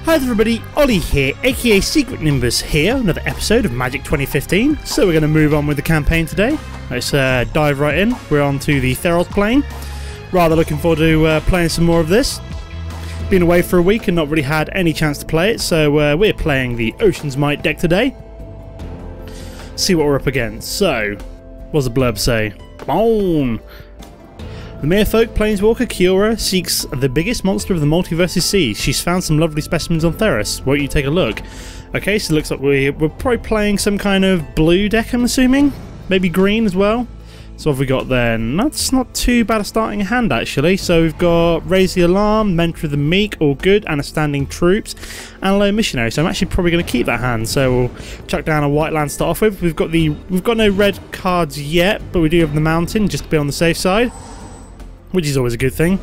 Hi everybody, Ollie here, aka Secret Nimbus here, another episode of Magic 2015. So we're going to move on with the campaign today. Let's dive right in. We're on to the Theros plane. Rather looking forward to playing some more of this. Been away for a week and not really had any chance to play it, so we're playing the Ocean's Might deck today. See what we're up against. So, what does the blurb say? Come on! The Merfolk Planeswalker Kiora seeks the biggest monster of the multiverse's seas. She's found some lovely specimens on Theros. Won't you take a look? Okay, so it looks like we're probably playing some kind of blue deck, I'm assuming? Maybe green as well? So what have we got then? That's not too bad a starting hand actually. So we've got Raise the Alarm, Mentor of the Meek, all good, and a Standing Troops, and a Lone Missionary. So I'm actually probably going to keep that hand. So we'll chuck down a white land to start off with. We've got no red cards yet, but we do have the Mountain just to be on the safe side, which is always a good thing.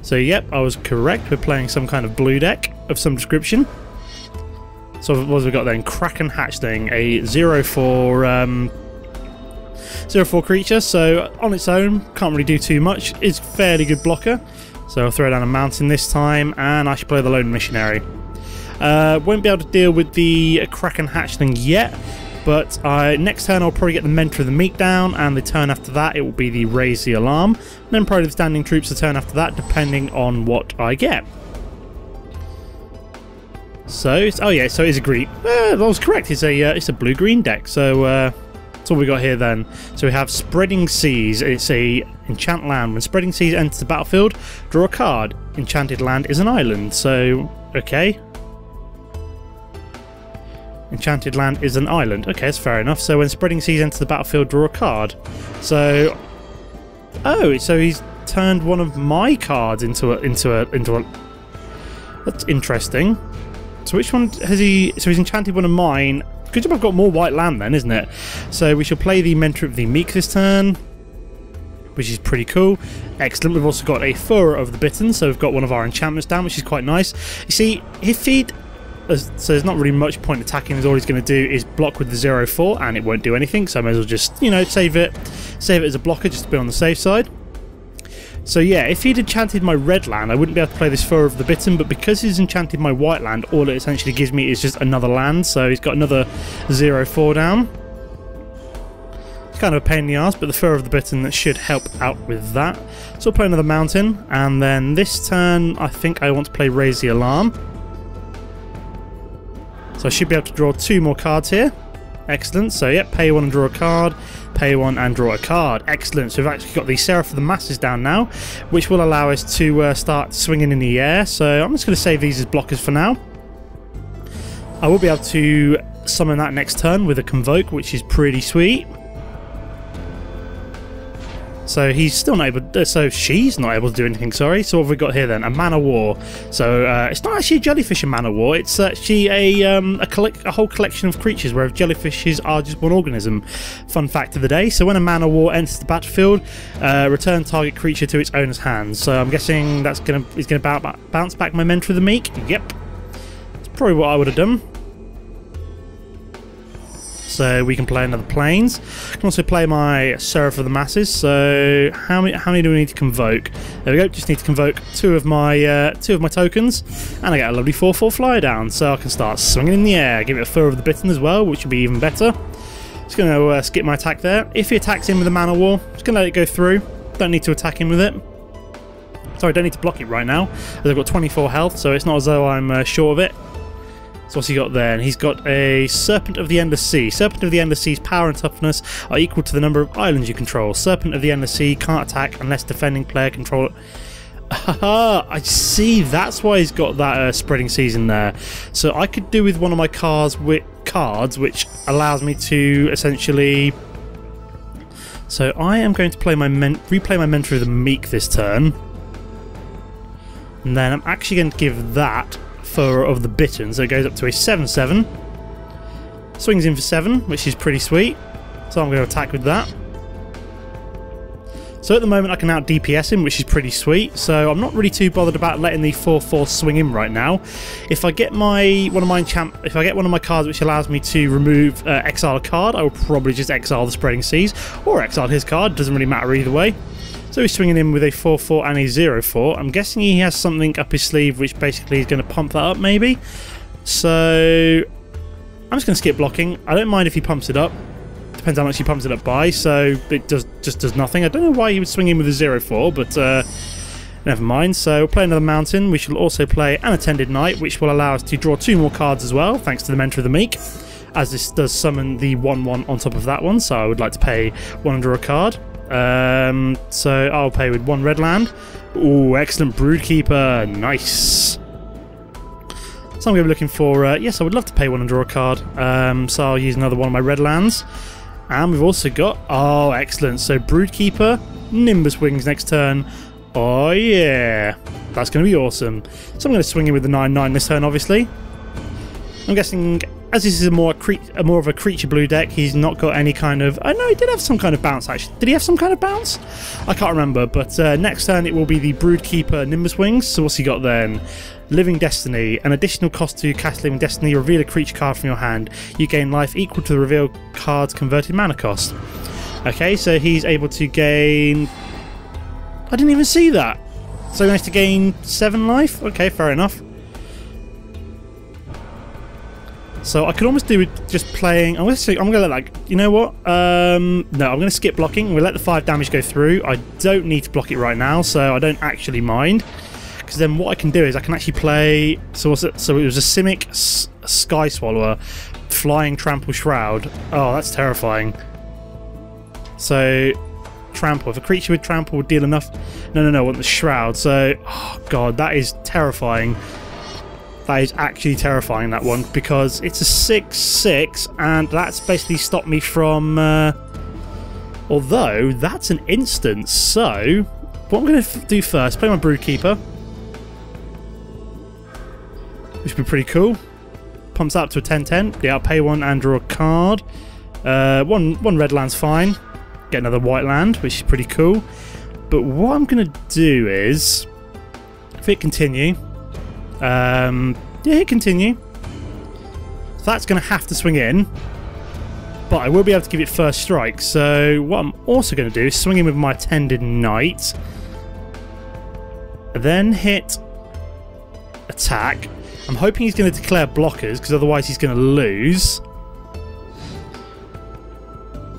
So yep, I was correct. We're playing some kind of blue deck of some description. So what have we got then? Kraken Hatchling, a 0/4 creature. So on its own, can't really do too much. It's fairly good blocker. So I'll throw down a Mountain this time, and I should play the Lone Missionary. Won't be able to deal with the Kraken Hatchling yet. But next turn I'll probably get the Mentor of the Meek down, and the turn after that it will be the Raise the Alarm. And then probably the Standing Troops the turn after that, depending on what I get. So, oh yeah, so it's a green. I was correct. It's a blue-green deck. So that's all we got here then. So we have Spreading Seas. It's a enchant land. When Spreading Seas enters the battlefield, draw a card. Enchanted land is an island. So okay. Enchanted land is an island. Okay, that's fair enough. So when Spreading Seas enter the battlefield, draw a card. So, oh, so he's turned one of my cards into a. That's interesting. So which one has he? So he's enchanted one of mine. Good job, I've got more white land then, isn't it? So we shall play the Mentor of the Meek this turn, which is pretty cool. Excellent. We've also got a Furor of the Bitten, so we've got one of our enchantments down, which is quite nice. You see, if he'd so there's not really much point attacking, as all he's going to do is block with the 0/4 and it won't do anything, so I may as well just, you know, save it as a blocker just to be on the safe side. So yeah, if he'd enchanted my red land I wouldn't be able to play this Furor of the Bitten, but because he's enchanted my white land, all it essentially gives me is just another land, so he's got another 0/4 down. It's kind of a pain in the arse, but the Furor of the Bitten should help out with that. So I'll play another Mountain, and then this turn I think I want to play Raise the Alarm. So I should be able to draw two more cards here. Excellent. So yep, pay one and draw a card, pay one and draw a card. Excellent. So we've actually got the Seraph of the Masses down now, which will allow us to start swinging in the air. So I'm just going to save these as blockers for now. I will be able to summon that next turn with a Convoke, which is pretty sweet. So he's still not able to, so she's not able to do anything, sorry. So what have we got here then? A Man of War. So it's not actually a jellyfish in Man of War, it's actually a whole collection of creatures, whereas jellyfishes are just one organism. Fun fact of the day. So when a Man of War enters the battlefield, return target creature to its owner's hands. So I'm guessing that's gonna bounce back my Mentor of the Meek. Yep. That's probably what I would have done. So we can play another Plains. I can also play my Seraph of the Masses. So how many do we need to convoke? There we go. Just need to convoke two of my tokens, and I get a lovely 4/4 flyer down. So I can start swinging in the air. Give it a Furor of the Bitten as well, which would be even better. Just going to skip my attack there. If he attacks in with a Man of War, just going to let it go through. Don't need to attack him with it. Sorry, don't need to block it right now, as I've got 24 health. So it's not as though I'm short of it. So what's he got there? And he's got a Serpent of the Endless Sea. Serpent of the Endless Sea's power and toughness are equal to the number of islands you control. Serpent of the Endless Sea can't attack unless defending player control. Haha, I see. That's why he's got that Spreading Seas in there. So I could do with one of my cards, which allows me to essentially. So I am going to play replay my Mentor of the Meek this turn, and then I'm actually going to give that Furor of the Bitten, so it goes up to a 7/7. Swings in for 7, which is pretty sweet. So I'm going to attack with that. So at the moment I can out DPS him, which is pretty sweet. So I'm not really too bothered about letting the 4/4 swing in right now. If I get one of my cards which allows me to remove exile a card, I will probably just exile the Spreading Seas or exile his card. Doesn't really matter either way. So So he's swinging in with a 4-4 and a 0-4. I'm guessing he has something up his sleeve which basically is going to pump that up maybe. So I'm just going to skip blocking. I don't mind if he pumps it up. Depends how much he pumps it up by, so it just does nothing. I don't know why he would swing in with a 0-4, but never mind. So we'll play another mountain. We shall also play an Attended Knight, which will allow us to draw 2 more cards as well, thanks to the Mentor of the Meek, as this does summon the 1-1 on top of that one, so I would like to pay 1 and draw a card. So I'll pay with 1 red land. Ooh, excellent Broodkeeper. Nice. So I'm going to be looking for... yes, I would love to pay 1 and draw a card. So I'll use another one of my red lands. And we've also got... Oh, excellent. So Broodkeeper, Nimbus Wings next turn. Oh, yeah. That's going to be awesome. So I'm going to swing in with the 9-9 this turn, obviously. I'm guessing... As this is more of a creature blue deck, he's not got any kind of... Oh no, he did have some kind of bounce actually. Did he have some kind of bounce? I can't remember, but next turn it will be the Broodkeeper Nimbus Wings. So what's he got then? Living Destiny. An additional cost to cast Living Destiny. Reveal a creature card from your hand. You gain life equal to the reveal card's converted mana cost. Okay, so he's able to gain... I didn't even see that. So he managed to gain 7 life? Okay, fair enough. So I could almost do with just playing... I'm going to let that... You know what? No, I'm going to skip blocking. We'll let the 5 damage go through. I don't need to block it right now, so I don't actually mind. Because then what I can do is I can actually play... So it was a Simic Sky Swallower, Flying Trample Shroud. Oh, that's terrifying. So... Trample. If a creature with Trample would deal enough... No, I want the Shroud. So... Oh, God, that is terrifying. That is actually terrifying, that one, because it's a 6/6, and that's basically stopped me from... although, that's an instant, so... What I'm going to do first, play my Broodkeeper. Which would be pretty cool. Pumps up to a 10/10. Yeah, I'll pay 1 and draw a card. One red land's fine. Get another white land, which is pretty cool. But what I'm going to do is... If hit continue... yeah, hit continue. So that's going to have to swing in. But I will be able to give it first strike. So what I'm also going to do is swing in with my Attended Knight. Then hit attack. I'm hoping he's going to declare blockers, because otherwise he's going to lose.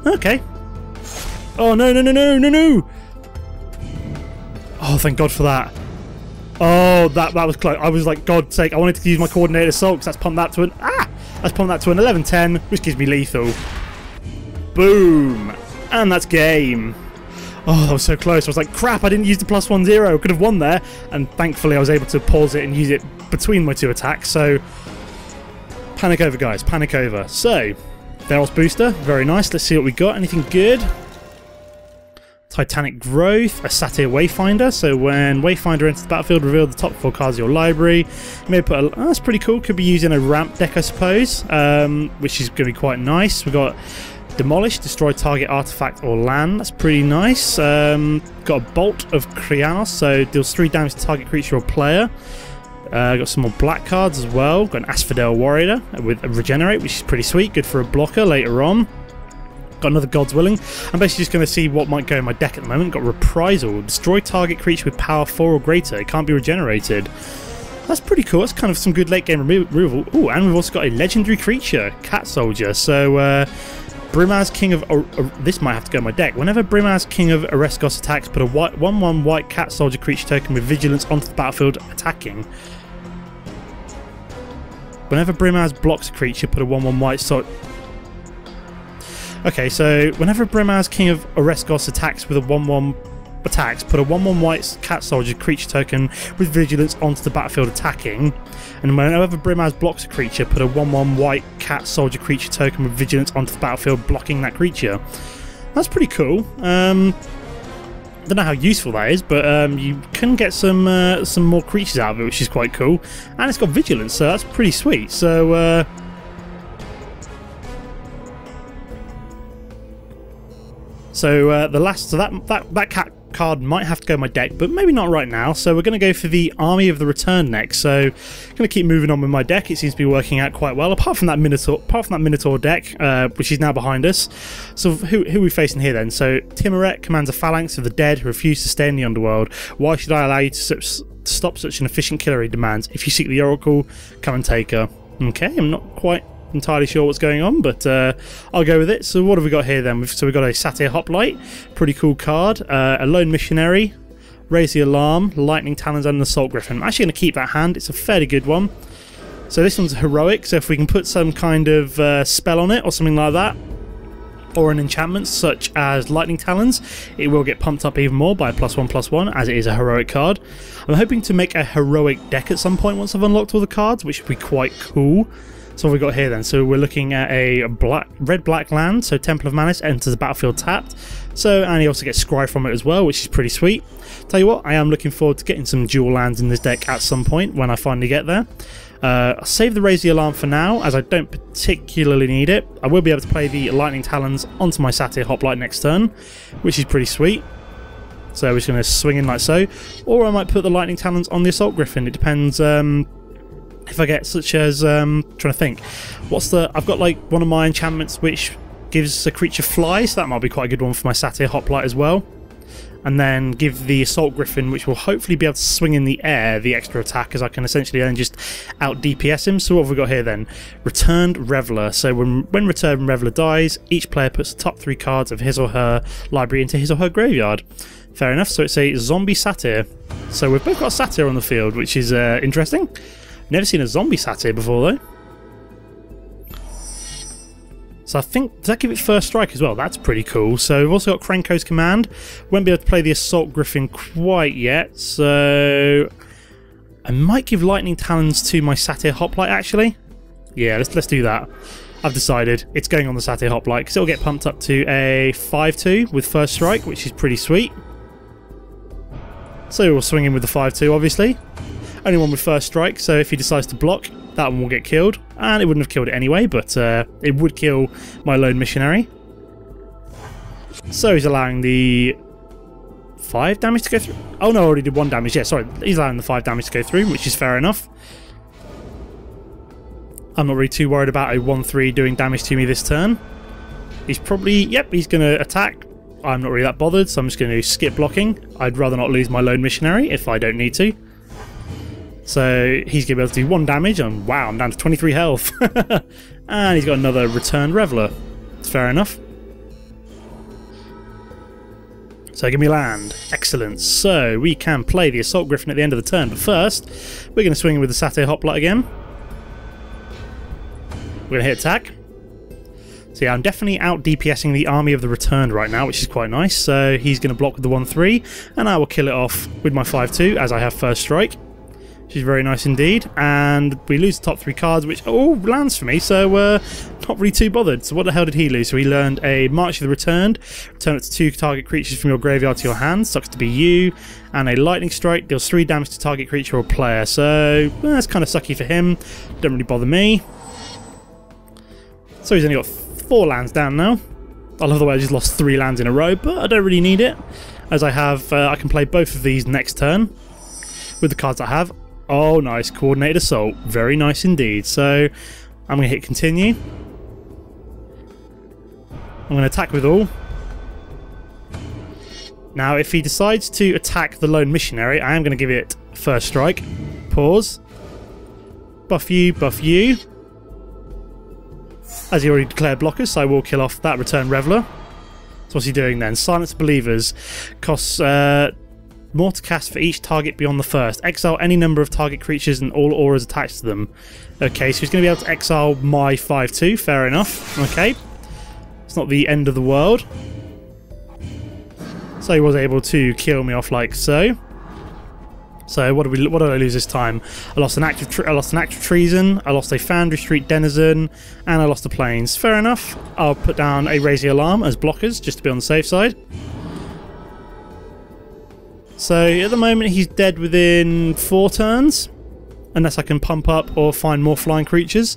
Okay. Oh, no. Oh, thank God for that. Oh, that was close. I was like, God's sake, I wanted to use my Coordinated Assault, because that's pumped that to an... That's pumped that to an 11/10, which gives me lethal. Boom. And that's game. Oh, that was so close. I was like, crap, I didn't use the +1/0. Could have won there. And thankfully, I was able to pause it and use it between my 2 attacks. So, panic over, guys. Panic over. So, Theros booster. Very nice. Let's see what we got. Anything good? Titanic Growth, a Satyr Wayfinder. So when Wayfinder enters the battlefield, reveal the top 4 cards of your library. You may put a... Oh, that's pretty cool. Could be used in a ramp deck, I suppose, which is going to be quite nice. We've got Demolish, destroy target artifact or land. That's pretty nice. Got a Bolt of Krianos, so deals 3 damage to target creature or player. Got some more black cards as well. Got an Asphodel Warrior with a Regenerate, which is pretty sweet. Good for a blocker later on. Got another God's Willing. I'm basically just going to see what might go in my deck at the moment. Got Reprisal. Destroy target creature with power 4 or greater. It can't be regenerated. That's pretty cool. That's kind of some good late game removal. Ooh, and we've also got a legendary creature, Cat Soldier. So, Brimaz, King of... this might have to go in my deck. Whenever Brimaz, King of Ereskos attacks, put a 1/1 white Cat Soldier creature token with Vigilance onto the battlefield attacking. Whenever Brimaz blocks a creature, put a 1/1 white soldier... Okay, so whenever Brimaz, King of Ereskos attacks with a 1/1 put a 1/1 white Cat Soldier creature token with Vigilance onto the battlefield attacking. And whenever Brimaz blocks a creature, put a 1/1 white Cat Soldier creature token with Vigilance onto the battlefield blocking that creature. That's pretty cool. I don't know how useful that is, but you can get some more creatures out of it, which is quite cool. And it's got Vigilance, so that's pretty sweet. So... that card might have to go in my deck, but maybe not right now. So we're going to go for the Army of the Return next. So I'm going to keep moving on with my deck. It seems to be working out quite well, apart from that Minotaur deck, which is now behind us. So who are we facing here then? So Timoret commands a phalanx of the dead who refuse to stay in the underworld. Why should I allow you to stop such an efficient killer, he demands. If you seek the Oracle, come and take her. Okay, I'm not quite entirely sure what's going on, but I'll go with it. So what have we got here then? We've got a Satyr Hoplite, pretty cool card, a Lone Missionary, Raise the Alarm, Lightning Talons and an Assault Griffin. I'm actually going to keep that hand, it's a fairly good one. So this one's heroic, so if we can put some kind of spell on it or something like that, or an enchantment such as Lightning Talons, it will get pumped up even more by a +1/+1, as it is a heroic card. I'm hoping to make a heroic deck at some point once I've unlocked all the cards, which would be quite cool. So what have we got here then? So we're looking at a red-black land, so Temple of Manus enters the battlefield tapped. So, and he also gets Scry from it as well, which is pretty sweet. Tell you what, I am looking forward to getting some dual lands in this deck at some point when I finally get there. I'll save the Raise the Alarm for now, as I don't particularly need it. I will be able to play the Lightning Talons onto my Satyr Hoplite next turn, which is pretty sweet. So we're just going to swing in like so. Or I might put the Lightning Talons on the Assault Griffin. It depends if I get such as... trying to think. I've got like one of my enchantments which gives a creature fly, so that might be quite a good one for my Satyr Hoplite as well. And then give the Assault Griffin, which will hopefully be able to swing in the air, the extra attack, as I can essentially then just out DPS him. So what have we got here then? Returned Reveler. So when Returned Reveler dies, each player puts the top 3 cards of his or her library into his or her graveyard. Fair enough, so it's a zombie satyr. So we've both got satyr on the field, which is interesting. Never seen a zombie satyr before though. So I think, does that give it first strike as well? That's pretty cool. So we've also got Krenko's Command. Won't be able to play the Assault Griffin quite yet, so I might give Lightning Talons to my Satyr Hoplite actually. Yeah, let's do that. I've decided it's going on the Satyr Hoplite because it'll get pumped up to a 5/2 with first strike, which is pretty sweet. So we'll swing in with the 5/2 obviously. Only one with first strike, so if he decides to block, that one will get killed. And it wouldn't have killed it anyway, but it would kill my Lone Missionary. So he's allowing the 5 damage to go through. Oh no, I already did 1 damage. Yeah, sorry. He's allowing the 5 damage to go through, which is fair enough. I'm not really too worried about a 1/3 doing damage to me this turn. He's probably... Yep, he's going to attack. I'm not really that bothered, so I'm just going to skip blocking. I'd rather not lose my Lone Missionary if I don't need to. So he's going to be able to do 1 damage, and wow, I'm down to 23 health. And he's got another Returned Reveler. It's fair enough. So give me land. Excellent. So we can play the Assault Griffin at the end of the turn, but first we're going to swing in with the Satyr Hoplite again. We're going to hit attack. So yeah, I'm definitely out DPSing the Army of the Returned right now, which is quite nice. So he's going to block with the 1/3, and I will kill it off with my 5/2 as I have first strike. Which is very nice indeed, and we lose the top 3 cards, which lands for me, so not really too bothered. So what the hell did he lose? So he learned a March of the Returned, return it to 2 target creatures from your graveyard to your hand, sucks to be you, and a Lightning Strike, deals 3 damage to target creature or player, so that's kind of sucky for him, don't really bother me. So he's only got 4 lands down now. I love the way I just lost 3 lands in a row, but I don't really need it, as I have, I can play both of these next turn with the cards I have. Oh, nice. Coordinated Assault. Very nice indeed. So, I'm going to hit continue. I'm going to attack with all. Now, if he decides to attack the Lone Missionary, I am going to give it first strike. Pause. Buff you, buff you. As he already declared blockers, so I will kill off that Returned Reveler. So what's he doing then? Silence Believers. Costs... more to cast for each target beyond the first. Exile any number of target creatures and all auras attached to them. Okay, so he's going to be able to exile my 5/2. Fair enough. Okay. It's not the end of the world. So he was able to kill me off like so. So what did I lose this time? I lost an act of treason, I lost a Foundry Street Denizen, and I lost the Plains. Fair enough. I'll put down a Raise the Alarm as blockers, just to be on the safe side. So at the moment he's dead within 4 turns, unless I can pump up or find more flying creatures.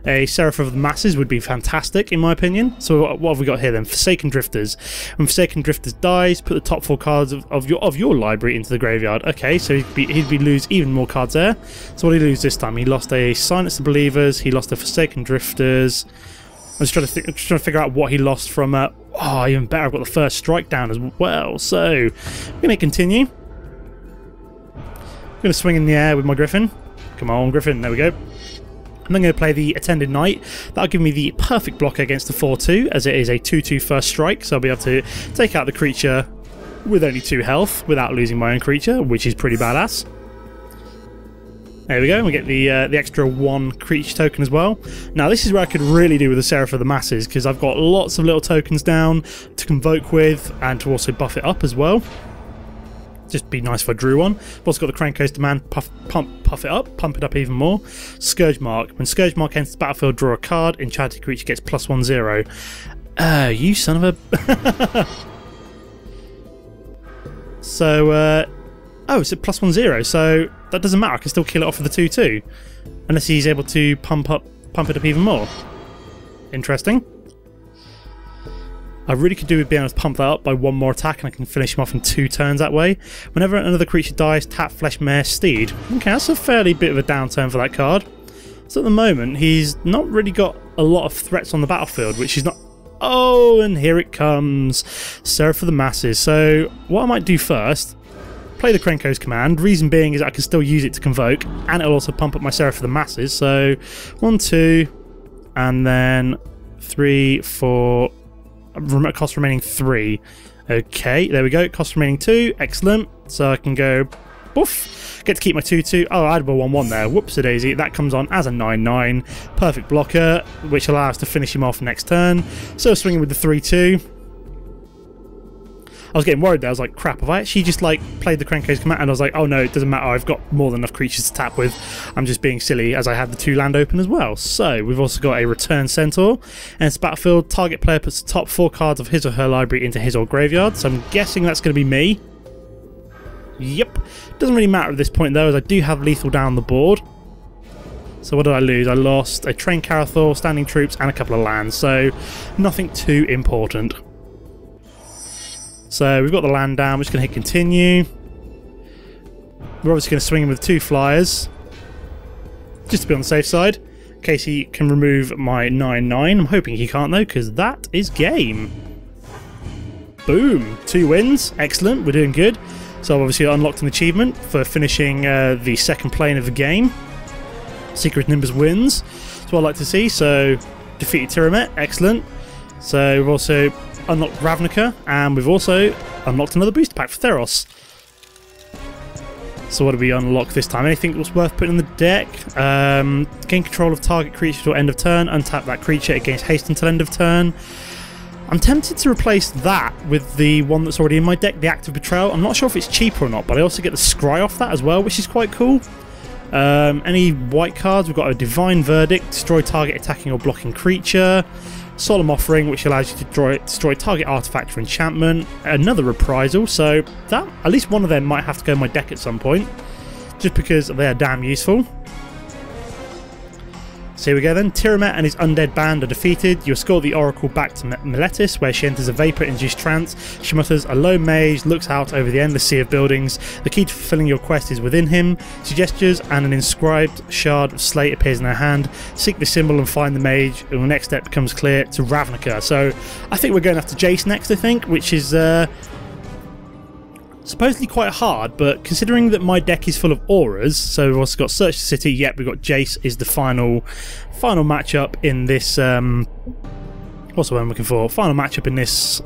A Seraph of the Masses would be fantastic, in my opinion. So what have we got here then? Forsaken Drifters. When Forsaken Drifters dies, put the top 4 cards of your library into the graveyard. Okay, so he'd lose even more cards there. So what did he lose this time? He lost a Silence of Believers. He lost a Forsaken Drifters. I'm just trying to figure out what he lost from. Oh, even better. I've got the first strike down as well. So I'm going to continue. I'm going to swing in the air with my Griffin. Come on, Griffin. There we go. I'm then going to play the Attended Knight. That'll give me the perfect block against the 4-2, as it is a 2-2 first strike, so I'll be able to take out the creature with only 2 health without losing my own creature, which is pretty badass. There we go, we get the extra 1 creature token as well. Now this is where I could really do with the Seraph of the Masses, because I've got lots of little tokens down to convoke with, and to also buff it up as well. Just be nice if I drew one. I've also got the Kranko's Demand, puff it up, pump it up even more. Scourge Mark. When Scourge Mark enters the battlefield, draw a card. Enchanted creature gets +1/0. You son of a... So, oh, it's at +1/0, so that doesn't matter. I can still kill it off with the 2-2. Unless he's able to pump it up even more. Interesting. I really could do with being able to pump that up by 1 more attack, and I can finish him off in 2 turns that way. Whenever another creature dies, tap Flesh Mare Steed. Okay, that's a fairly bit of a downturn for that card. So at the moment, he's not really got a lot of threats on the battlefield, which is not... Oh, and here it comes. Seraph of the Masses. So what I might do first, play the Krenko's command. Reason being is I can still use it to convoke, and it'll also pump up my Seraph of the Masses. So 1, 2, and then 3, 4... cost remaining 3. Okay, there we go. Cost remaining 2. Excellent. So I can go boof. Get to keep my 2-2. Oh, I had a 1-1 there. Whoops-a-daisy. That comes on as a 9-9. Perfect blocker, which allows us to finish him off next turn. So swinging with the 3-2. I was getting worried there. I was like, crap, have I actually just like played the Krenko's command? And I was like, oh no, it doesn't matter. I've got more than enough creatures to tap with. I'm just being silly, as I had the 2 land open as well. So we've also got a Return Centaur. And it's battlefield. Target player puts the top 4 cards of his or her library into his or graveyard. So I'm guessing that's going to be me. Yep. Doesn't really matter at this point though, as I do have lethal down the board. So what did I lose? I lost a Trained Carathor, Standing Troops, and a couple of lands. So nothing too important. So we've got the land down, we're just going to hit continue. We're obviously going to swing him with 2 flyers, just to be on the safe side, in case he can remove my 9-9. I'm hoping he can't though, because that is game. Boom, 2 wins, excellent, we're doing good. So I've obviously unlocked an achievement for finishing the second plane of the game. Secret Nimbus wins, that's what I like to see. So defeated Tyramet, excellent. So we've also unlocked Ravnica, and we've also unlocked another booster pack for Theros. So what did we unlock this time? Anything that was worth putting in the deck? Gain control of target creature till end of turn, untap that creature against haste until end of turn. I'm tempted to replace that with the one that's already in my deck, the Active Betrayal. I'm not sure if it's cheaper or not, but I also get the Scry off that as well, which is quite cool. Any white cards? We've got a Divine Verdict, destroy target attacking or blocking creature. Solemn Offering, which allows you to destroy target artifact or enchantment. Another Reprisal, so that at least one of them might have to go in my deck at some point, just because they are damn useful. So here we go then. Tyramet and his undead band are defeated. You escort the Oracle back to Meletis, where she enters a vapor-induced trance. She mutters, a lone mage looks out over the endless sea of buildings. The key to fulfilling your quest is within him. She gestures, and an inscribed shard of slate appears in her hand. Seek the symbol and find the mage, and the next step becomes clear to Ravnica. So I think we're going after Jace next, I think, which is supposedly quite hard, but considering that my deck is full of auras, so we've also got Search the City, yep, we've got Jace is the final matchup in this, what's the word I'm looking for? Final matchup in this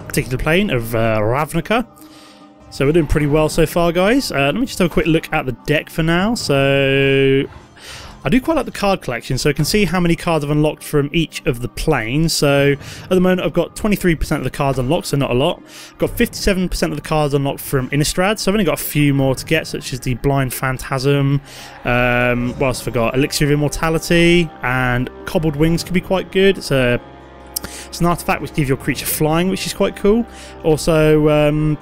particular plane of Ravnica. So we're doing pretty well so far, guys. Let me just have a quick look at the deck for now. So I do quite like the card collection, so I can see how many cards I've unlocked from each of the planes. So at the moment I've got 23% of the cards unlocked, so not a lot. I've got 57% of the cards unlocked from Innistrad, so I've only got a few more to get, such as the Blind Phantasm, what else have I got? Elixir of Immortality, and Cobbled Wings could be quite good. It's an artifact which gives your creature flying, which is quite cool. Also, I'm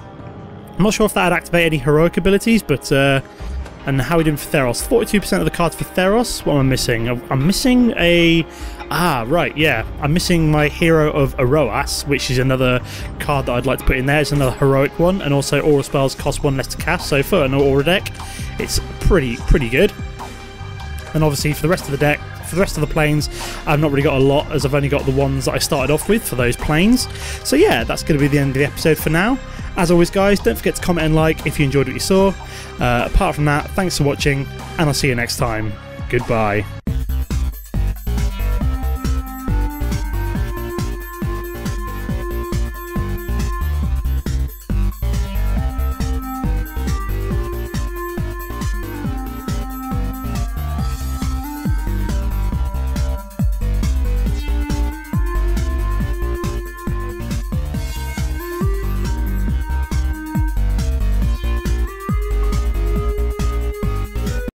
not sure if that would activate any heroic abilities, but And how are we doing for Theros? 42% of the cards for Theros. What am I missing? I'm missing a... Ah, right, yeah. I'm missing my Hero of Eroas, which is another card that I'd like to put in there. It's another heroic one, and also aura spells cost 1 less to cast, so for an aura deck, it's pretty good. And obviously for the rest of the deck, for the rest of the planes, I've not really got a lot, as I've only got the ones that I started off with for those planes. So yeah, that's going to be the end of the episode for now. As always guys, don't forget to comment and like if you enjoyed what you saw. Apart from that, thanks for watching, and I'll see you next time. Goodbye.